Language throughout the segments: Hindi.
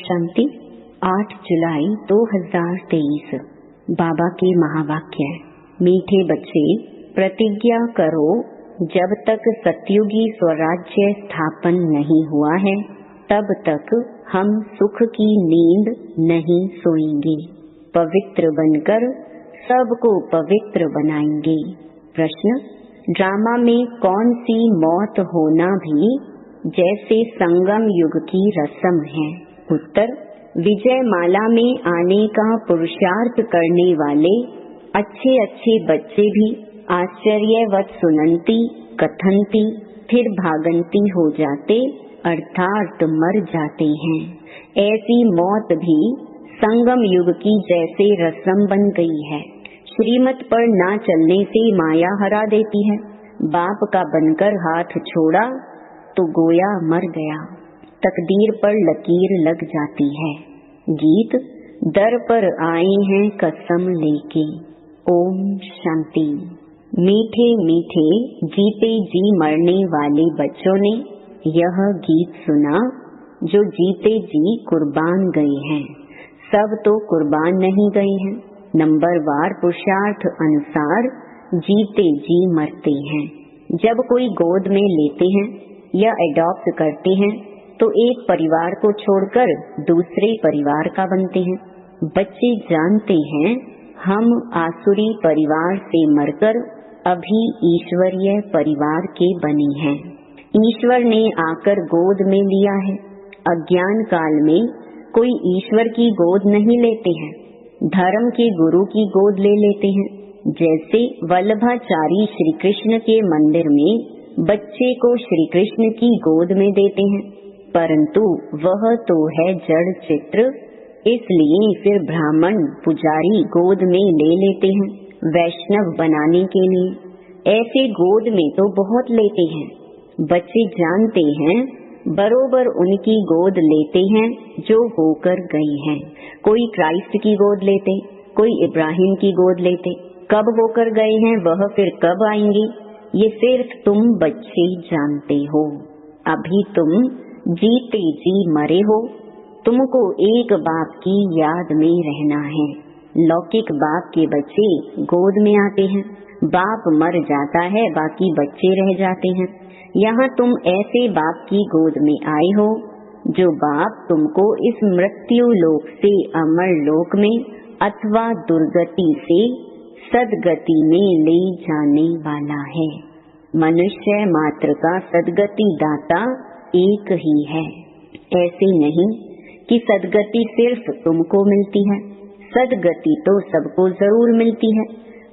शांति 8 जुलाई 2023। बाबा के महावाक्य। मीठे बच्चे, प्रतिज्ञा करो, जब तक सतयुगी स्वराज्य स्थापन नहीं हुआ है तब तक हम सुख की नींद नहीं सोएंगे। पवित्र बनकर सबको पवित्र बनाएंगे। प्रश्न: ड्रामा में कौन सी मौत होना भी जैसे संगम युग की रस्म है? उत्तर: विजय माला में आने का पुरुषार्थ करने वाले अच्छे अच्छे बच्चे भी आश्चर्यवत सुनंती कथनती फिर भागंती हो जाते अर्थात मर जाते हैं। ऐसी मौत भी संगम युग की जैसे रस्म बन गई है। श्रीमत पर ना चलने से माया हरा देती है। बाप का बनकर हाथ छोड़ा तो गोया मर गया। तकदीर पर लकीर लग जाती है। गीत: दर पर आए हैं कसम लेके। ओम शांति। मीठे मीठे जीते जी मरने वाले बच्चों ने यह गीत सुना जो जीते जी कुर्बान गए हैं। सब तो कुर्बान नहीं गए हैं, नंबरवार पुरुषार्थ अनुसार जीते जी मरते हैं। जब कोई गोद में लेते हैं या एडॉप्ट करते हैं तो एक परिवार को छोड़कर दूसरे परिवार का बनते हैं। बच्चे जानते हैं हम आसुरी परिवार से मरकर अभी ईश्वरीय परिवार के बने हैं। ईश्वर ने आकर गोद में लिया है। अज्ञान काल में कोई ईश्वर की गोद नहीं लेते हैं, धर्म के गुरु की गोद ले लेते हैं। जैसे वल्लभाचारी श्री कृष्ण के मंदिर में बच्चे को श्री कृष्ण की गोद में देते हैं, परंतु वह तो है जड़ चित्र, इसलिए फिर ब्राह्मण पुजारी गोद में ले लेते हैं वैष्णव बनाने के लिए। ऐसे गोद में तो बहुत लेते हैं। बच्चे जानते हैं बरोबर उनकी गोद लेते हैं जो होकर गए हैं। कोई क्राइस्ट की गोद लेते, कोई इब्राहिम की गोद लेते। कब होकर गए हैं वह फिर कब आएंगे ये सिर्फ तुम बच्चे जानते हो। अभी तुम जीते जी मरे हो। तुमको एक बाप की याद में रहना है। लौकिक बाप के बच्चे गोद में आते हैं, बाप मर जाता है, बाकी बच्चे रह जाते हैं। यहाँ तुम ऐसे बाप की गोद में आए हो जो बाप तुमको इस मृत्यु लोक से अमर लोक में अथवा दुर्गति से सदगति में ले जाने वाला है। मनुष्य मात्र का सदगति दाता एक ही है। ऐसे नहीं कि सदगति सिर्फ तुमको मिलती है। सदगति तो सबको जरूर मिलती है,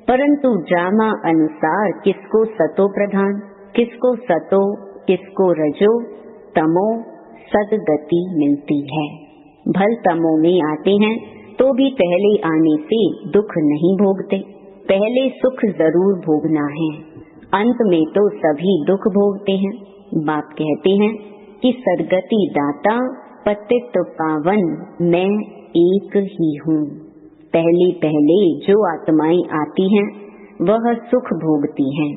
परंतु ड्रामा अनुसार किसको सतो प्रधान, किसको सतो, किसको रजो, तमो सदगति मिलती है। भल तमो में आते हैं तो भी पहले आने से दुख नहीं भोगते, पहले सुख जरूर भोगना है। अंत में तो सभी दुख भोगते हैं। बाप कहते हैं कि सदगति दाता पतित पावन मैं एक ही हूँ। पहले पहले जो आत्माएं आती हैं वह सुख भोगती हैं,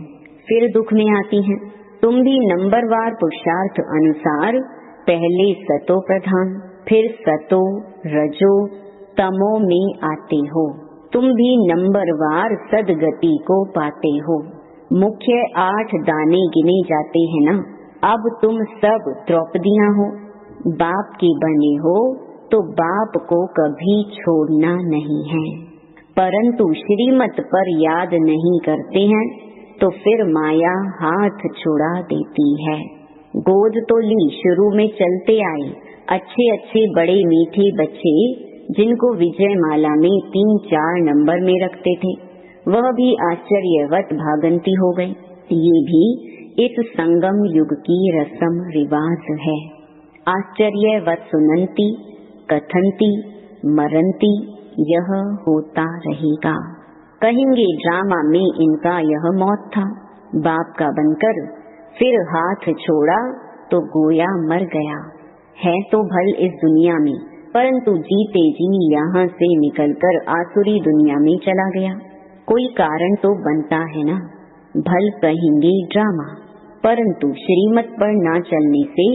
फिर दुख में आती हैं। तुम भी नंबरवार पुरुषार्थ अनुसार पहले सतो प्रधान, फिर सतो, रजो, तमो में आते हो। तुम भी नंबरवार सदगति को पाते हो। मुख्य 8 दाने गिने जाते हैं ना। अब तुम सब द्रौपदियाँ हो, बाप के बने हो तो बाप को कभी छोड़ना नहीं है। परंतु श्रीमत पर याद नहीं करते हैं तो फिर माया हाथ छुड़ा देती है। गोद तो ली, शुरू में चलते आए अच्छे अच्छे बड़े मीठे बच्चे जिनको विजय माला में 3-4 नंबर में रखते थे, वह भी आश्चर्यवत भागंती हो गए। ये भी इस संगम युग की रस्म रिवाज है। आश्चर्यवत सुनंती कथनती मरंती यह होता रहेगा। कहेंगे ड्रामा में इनका यह मौत था। बाप का बनकर फिर हाथ छोड़ा तो गोया मर गया। है तो भल इस दुनिया में, परंतु जीते जी यहाँ से निकलकर आसुरी दुनिया में चला गया। कोई कारण तो बनता है ना। भल कहेंगे ड्रामा, परंतु श्रीमत पर ना चलने से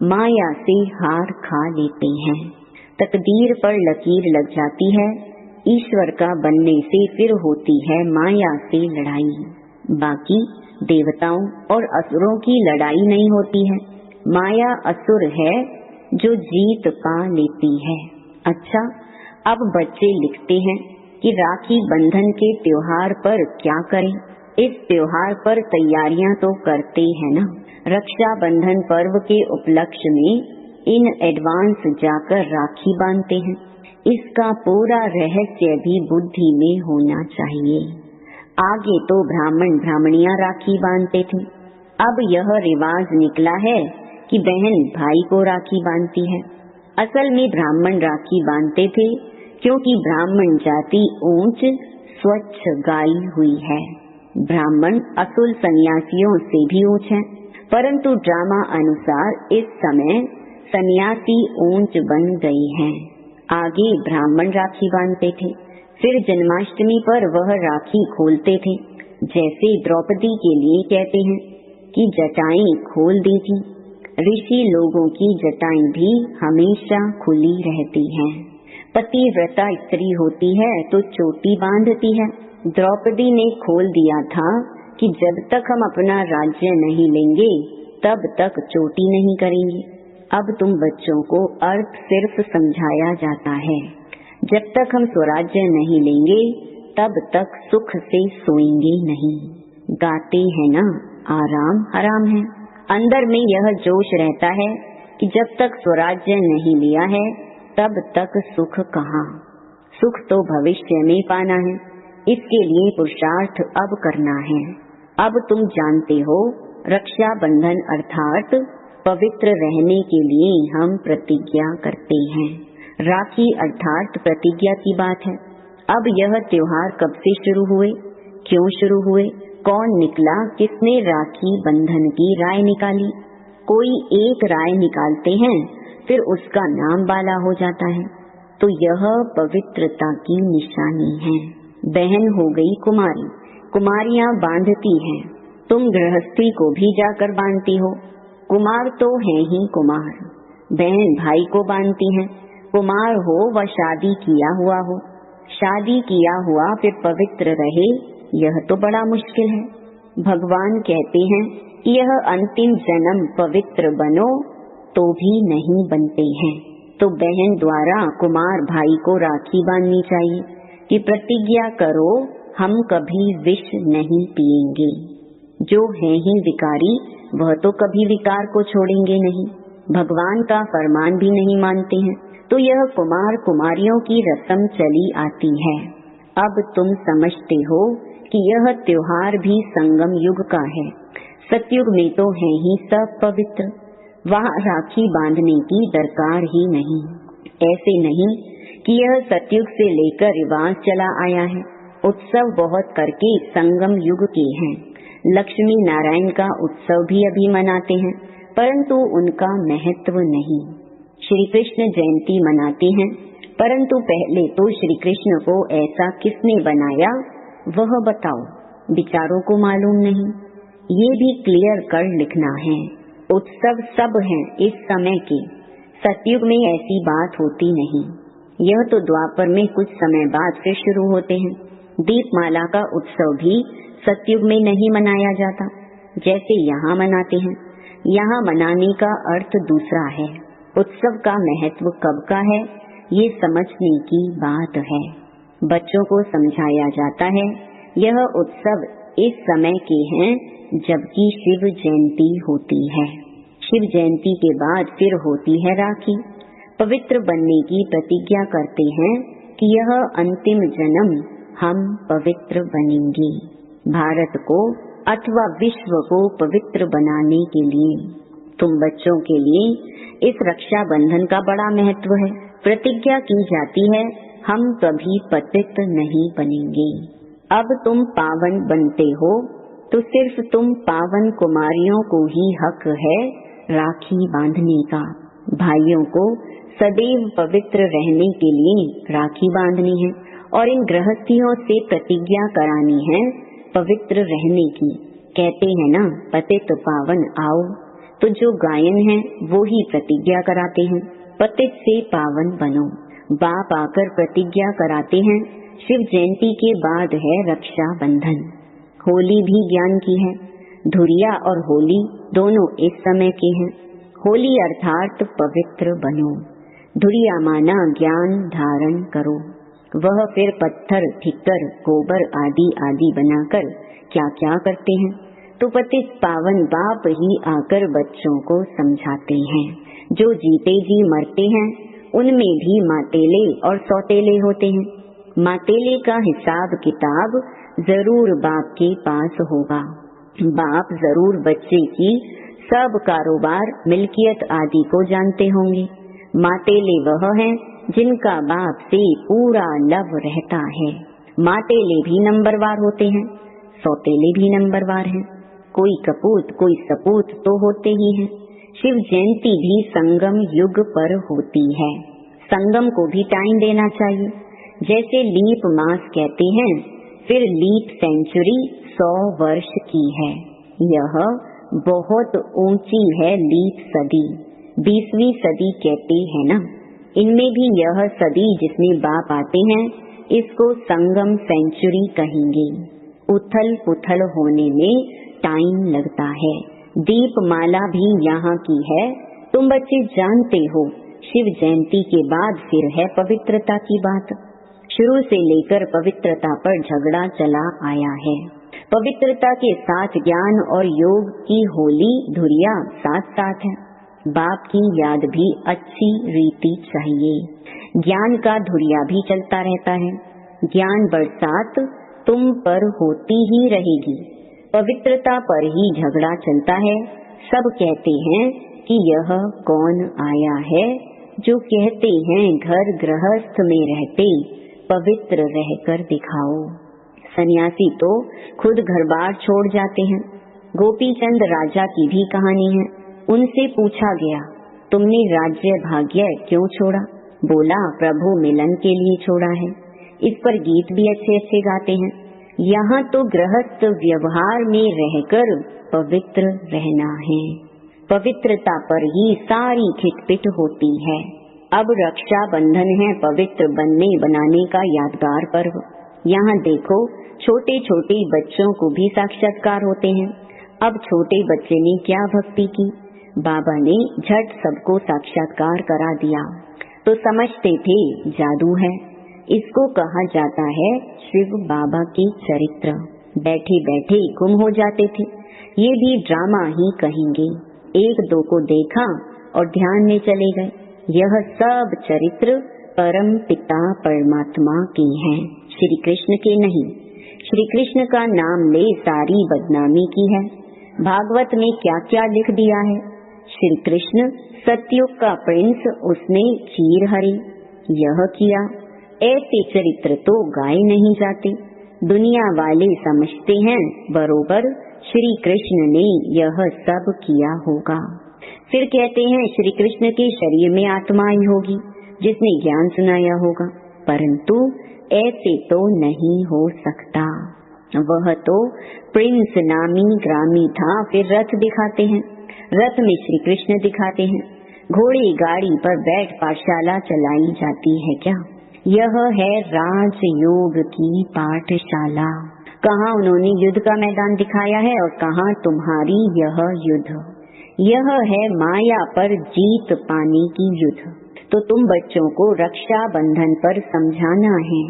माया से हार खा लेते हैं। तकदीर पर लकीर लग जाती है। ईश्वर का बनने से फिर होती है माया से लड़ाई। बाकी देवताओं और असुरों की लड़ाई नहीं होती है। माया असुर है जो जीत पा लेती है। अच्छा, अब बच्चे लिखते हैं कि राखी बंधन के त्योहार पर क्या करें। इस त्योहार पर तैयारियां तो करते हैं ना। रक्षा बंधन पर्व के उपलक्ष्य में इन एडवांस जाकर राखी बांधते हैं। इसका पूरा रहस्य भी बुद्धि में होना चाहिए। आगे तो ब्राह्मण ब्राह्मणियां राखी बांधते थे। अब यह रिवाज निकला है कि बहन भाई को राखी बांधती है। असल में ब्राह्मण राखी बांधते थे क्योंकि ब्राह्मण जाति ऊंच स्वच्छ गाई हुई है। ब्राह्मण असुल सन्यासियों से भी ऊंच है, परंतु ड्रामा अनुसार इस समय सन्यासी ऊंच बन गए हैं। आगे ब्राह्मण राखी बांधते थे, फिर जन्माष्टमी पर वह राखी खोलते थे। जैसे द्रौपदी के लिए कहते हैं कि जटाएं खोल दी थी। ऋषि लोगों की जटाएं भी हमेशा खुली रहती हैं। पतिव्रता स्त्री होती है तो चोटी बांधती है। द्रौपदी ने खोल दिया था कि जब तक हम अपना राज्य नहीं लेंगे तब तक चोटी नहीं करेंगे। अब तुम बच्चों को अर्थ सिर्फ समझाया जाता है। जब तक हम स्वराज्य नहीं लेंगे तब तक सुख से सोएंगे नहीं। गाते हैं ना, आराम हराम है। अंदर में यह जोश रहता है कि जब तक स्वराज्य नहीं लिया है तब तक सुख कहाँ। सुख तो भविष्य में पाना है। इसके लिए पुरुषार्थ अब करना है। अब तुम जानते हो, रक्षा बंधन अर्थात पवित्र रहने के लिए हम प्रतिज्ञा करते हैं। राखी अर्थात प्रतिज्ञा की बात है। अब यह त्योहार कब से शुरू हुए, क्यों शुरू हुए, कौन निकला, किसने राखी बंधन की राय निकाली। कोई एक राय निकालते हैं, फिर उसका नाम बाला हो जाता है, तो यह पवित्रता की निशानी है। बहन हो गई कुमारी, कुमारियां बांधती हैं। तुम गृहस्थी को भी जाकर बांधती हो। कुमार तो है ही कुमार। बहन भाई को बांधती हैं। कुमार हो व शादी किया हुआ हो। शादी किया हुआ फिर पवित्र रहे, यह तो बड़ा मुश्किल है। भगवान कहते हैं कि यह अंतिम जन्म पवित्र बनो, तो भी नहीं बनते हैं। तो बहन द्वारा कुमार भाई को राखी बांधनी चाहिए कि प्रतिज्ञा करो, हम कभी विष नहीं पिएंगे। जो है ही विकारी, वह तो कभी विकार को छोड़ेंगे नहीं। भगवान का फरमान भी नहीं मानते हैं। तो यह कुमार कुमारियों की रस्म चली आती है। अब तुम समझते हो कि यह त्योहार भी संगम युग का है। सतयुग में तो है ही सब पवित्र, वहाँ राखी बांधने की दरकार ही नहीं। ऐसे नहीं कि यह सतयुग से लेकर रिवाज चला आया है। उत्सव बहुत करके संगम युग के हैं। लक्ष्मी नारायण का उत्सव भी अभी मनाते हैं, परंतु उनका महत्व नहीं। श्री कृष्ण जयंती मनाते हैं, परंतु पहले तो श्री कृष्ण को ऐसा किसने बनाया वह बताओ। विचारों को मालूम नहीं। ये भी क्लियर कर लिखना है। उत्सव सब हैं इस समय के। सतयुग में ऐसी बात होती नहीं। यह तो द्वापर में कुछ समय बाद फिर शुरू होते हैं। दीपमाला का उत्सव भी सतयुग में नहीं मनाया जाता, जैसे यहाँ मनाते हैं। यहाँ मनाने का अर्थ दूसरा है। उत्सव का महत्व कब का है, ये समझने की बात है। बच्चों को समझाया जाता है यह उत्सव इस समय के हैं जबकि शिव जयंती होती है। शिव जयंती के बाद फिर होती है राखी। पवित्र बनने की प्रतिज्ञा करते हैं कि यह अंतिम जन्म हम पवित्र बनेंगे। भारत को अथवा विश्व को पवित्र बनाने के लिए तुम बच्चों के लिए इस रक्षा बंधन का बड़ा महत्व है। प्रतिज्ञा की जाती है हम कभी पतित नहीं बनेंगे। अब तुम पावन बनते हो तो सिर्फ तुम पावन कुमारियों को ही हक है राखी बांधने का। भाइयों को सदैव पवित्र रहने के लिए राखी बांधनी है और इन गृहस्थियों से प्रतिज्ञा करानी है पवित्र रहने की। कहते हैं ना, पतित पावन आओ, तो जो गायन है वो ही प्रतिज्ञा कराते हैं। पतित से पावन बनो। बाप आकर प्रतिज्ञा कराते हैं। शिव जयंती के बाद है रक्षा बंधन। होली भी ज्ञान की है। धुरिया और होली दोनों इस समय के हैं। होली अर्थात पवित्र बनो। धुरिया माना ज्ञान धारण करो। वह फिर पत्थर, ठिक्कर, गोबर आदि आदि बनाकर क्या क्या करते हैं, तो पतित पावन बाप ही आकर बच्चों को समझाते हैं। जो जीते जी मरते हैं उनमें भी मातेले और सौतेले होते हैं। मातेले का हिसाब किताब जरूर बाप के पास होगा। बाप जरूर बच्चे की सब कारोबार, मिल्कियत आदि को जानते होंगे। मातेले वह हैं जिनका बाप से पूरा लव रहता है। मातेले भी नंबरवार होते हैं, सौतेले भी नंबरवार हैं। कोई कपूत कोई सपूत तो होते ही हैं। शिव जयंती भी संगम युग पर होती है। संगम को भी टाइम देना चाहिए। जैसे लीप मास कहते हैं, फिर लीप सेंचुरी 100 वर्ष की है। यह बहुत ऊंची है लीप सदी, 20वीं सदी कहते हैं ना। इनमें भी यह सदी जिसमें बाप आते हैं, इसको संगम सेंचुरी कहेंगे। उथल पुथल होने में टाइम लगता है। दीपमाला भी यहाँ की है, तुम बच्चे जानते हो। शिव जयंती के बाद फिर है पवित्रता की बात। शुरू से लेकर पवित्रता पर झगड़ा चला आया है। पवित्रता के साथ ज्ञान और योग की होली धुरिया साथ साथ है। बाप की याद भी अच्छी रीति चाहिए। ज्ञान का धुरिया भी चलता रहता है। ज्ञान बरसात तुम पर होती ही रहेगी। पवित्रता पर ही झगड़ा चलता है। सब कहते हैं कि यह कौन आया है जो कहते हैं घर गृहस्थ में रहते पवित्र रहकर दिखाओ। सन्यासी तो खुद घर बार छोड़ जाते हैं। गोपी चंद राजा की भी कहानी है। उनसे पूछा गया, तुमने राज्य भाग्य क्यों छोड़ा? बोला, प्रभु मिलन के लिए छोड़ा है। इस पर गीत भी अच्छे अच्छे गाते हैं। यहाँ तो गृहस्थ व्यवहार में रहकर पवित्र रहना है। पवित्रता पर ही सारी खिटपिट होती है। अब रक्षा बंधन है पवित्र बनने बनाने का यादगार पर्व। यहाँ देखो, छोटे छोटे बच्चों को भी साक्षात्कार होते हैं। अब छोटे बच्चे ने क्या भक्ति की, बाबा ने झट सबको साक्षात्कार करा दिया। तो समझते थे जादू है। इसको कहा जाता है शिव बाबा के चरित्र। बैठे बैठे गुम हो जाते थे। ये भी ड्रामा ही कहेंगे। एक दो को देखा और ध्यान में चले गए। यह सब चरित्र परम पिता परमात्मा के हैं, श्री कृष्ण के नहीं। श्री कृष्ण का नाम ले सारी बदनामी की है। भागवत में क्या क्या लिख दिया है। श्री कृष्ण सतयुग का प्रिंस, उसने चीर हरी यह किया। ऐसे चरित्र तो गाए नहीं जाते। दुनिया वाले समझते हैं बरोबर श्री कृष्ण ने यह सब किया होगा। फिर कहते हैं श्री कृष्ण के शरीर में आत्मा आई होगी जिसने ज्ञान सुनाया होगा, परंतु ऐसे तो नहीं हो सकता। वह तो प्रिंस नामी ग्रामी था। फिर रथ दिखाते हैं, रथ में श्री कृष्ण दिखाते हैं। घोड़े गाड़ी पर बैठ पाठशाला चलाई जाती है क्या? यह है राजयोग की पाठशाला। कहाँ उन्होंने युद्ध का मैदान दिखाया है और कहाँ तुम्हारी यह युद्ध। यह है माया पर जीत पाने की युद्ध। तो तुम बच्चों को रक्षा बंधन पर समझाना है।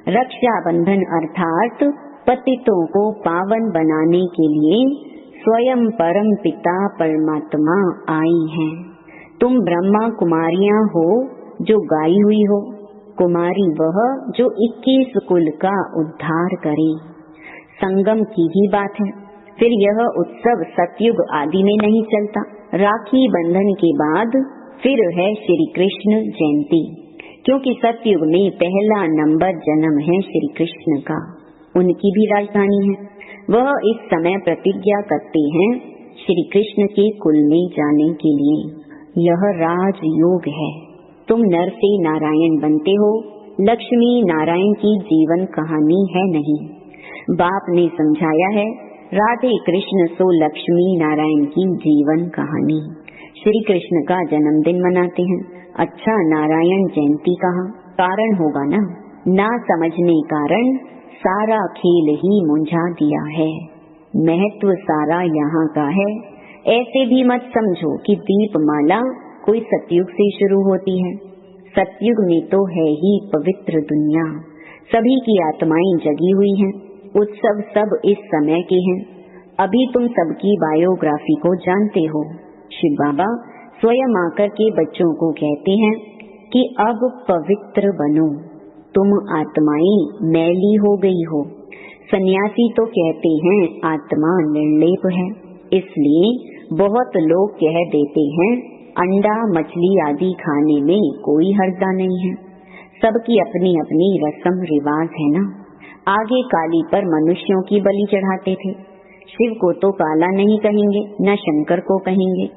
रक्षा बंधन अर्थात पतितों को पावन बनाने के लिए स्वयं परम पिता परमात्मा आई हैं। तुम ब्रह्मा कुमारियां हो जो गाई हुई हो। कुमारी वह जो 21 कुल का उद्धार करे। संगम की ही बात है। फिर यह उत्सव सतयुग आदि में नहीं चलता। राखी बंधन के बाद फिर है श्री कृष्ण जयंती, क्योंकि सतयुग में पहला नंबर जन्म है श्री कृष्ण का। उनकी भी राजधानी है। वह इस समय प्रतिज्ञा करते हैं श्री कृष्ण के कुल में जाने के लिए। यह राजयोग है। तुम नर से नारायण बनते हो। लक्ष्मी नारायण की जीवन कहानी है नहीं। बाप ने समझाया है राधे कृष्ण सो लक्ष्मी नारायण की जीवन कहानी। श्री कृष्ण का जन्मदिन मनाते हैं। अच्छा नारायण जयंती कहा, कारण होगा ना समझने कारण सारा खेल ही मुंझा दिया है। महत्व सारा यहाँ का है। ऐसे भी मत समझो कि दीपमाला कोई सतयुग से शुरू होती है। सतयुग में तो है ही पवित्र दुनिया, सभी की आत्माएं जगी हुई हैं। उत्सव सब इस समय के हैं। अभी तुम सबकी बायोग्राफी को जानते हो। शिव बाबा स्वयं आकर के बच्चों को कहते हैं कि अब पवित्र बनो, तुम आत्माएं मैली हो गई हो। सन्यासी तो कहते हैं आत्मा निर्लेप है, इसलिए बहुत लोग कह देते हैं अंडा मछली आदि खाने में कोई हर्जा नहीं है। सबकी अपनी अपनी रस्म रिवाज है ना। आगे काली पर मनुष्यों की बलि चढ़ाते थे। शिव को तो काला नहीं कहेंगे, न शंकर को कहेंगे।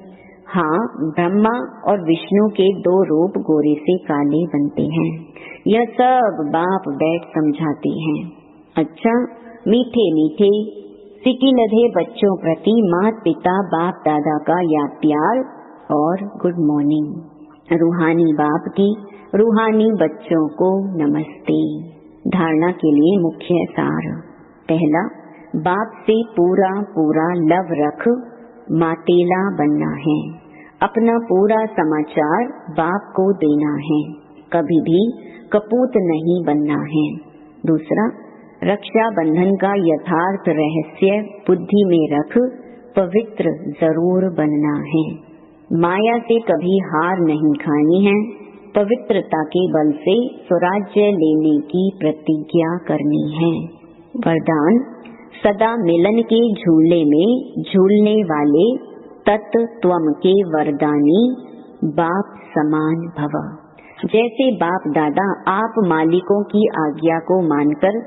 हाँ, ब्रह्मा और विष्णु के 2 रूप गोरे से काले बनते हैं। यह सब बाप बैठ समझाते हैं। अच्छा, मीठे मीठे सिकी लधे बच्चों प्रति माता पिता बाप दादा का याद प्यार और गुड मॉर्निंग। रूहानी बाप की रूहानी बच्चों को नमस्ते। धारणा के लिए मुख्य सार। पहला, बाप से पूरा पूरा लव रख मातेला बनना है। अपना पूरा समाचार बाप को देना है, कभी भी कपूत नहीं बनना है। दूसरा, रक्षा बंधन का यथार्थ रहस्य बुद्धि में रख पवित्र जरूर बनना है। माया से कभी हार नहीं खानी है। पवित्रता के बल से स्वराज्य लेने की प्रतिज्ञा करनी है। वरदान, सदा मिलन के झूले में झूलने वाले तत्त्वम के वरदानी बाप समान भव। जैसे बाप दादा आप मालिकों की आज्ञा को मानकर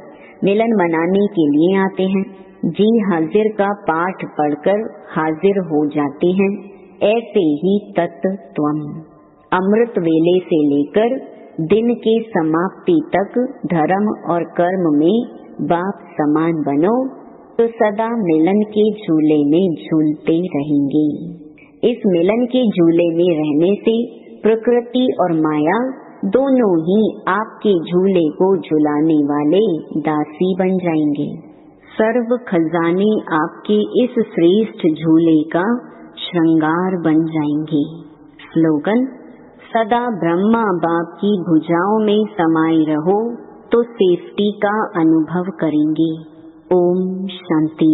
मिलन मनाने के लिए आते हैं, जी हाजिर का पाठ पढ़कर हाजिर हो जाते हैं, ऐसे ही तत्त्वम अमृत वेले से लेकर दिन के समाप्ति तक धर्म और कर्म में बाप समान बनो तो सदा मिलन के झूले में झूलते रहेंगे। इस मिलन के झूले में रहने से प्रकृति और माया दोनों ही आपके झूले को झुलाने वाले दासी बन जाएंगे। सर्व खजाने आपके इस श्रेष्ठ झूले का श्रृंगार बन जाएंगे। स्लोगन, सदा ब्रह्मा बाप की भुजाओं में समाये रहो तो सेफ्टी का अनुभव करेंगे। ओम शांति।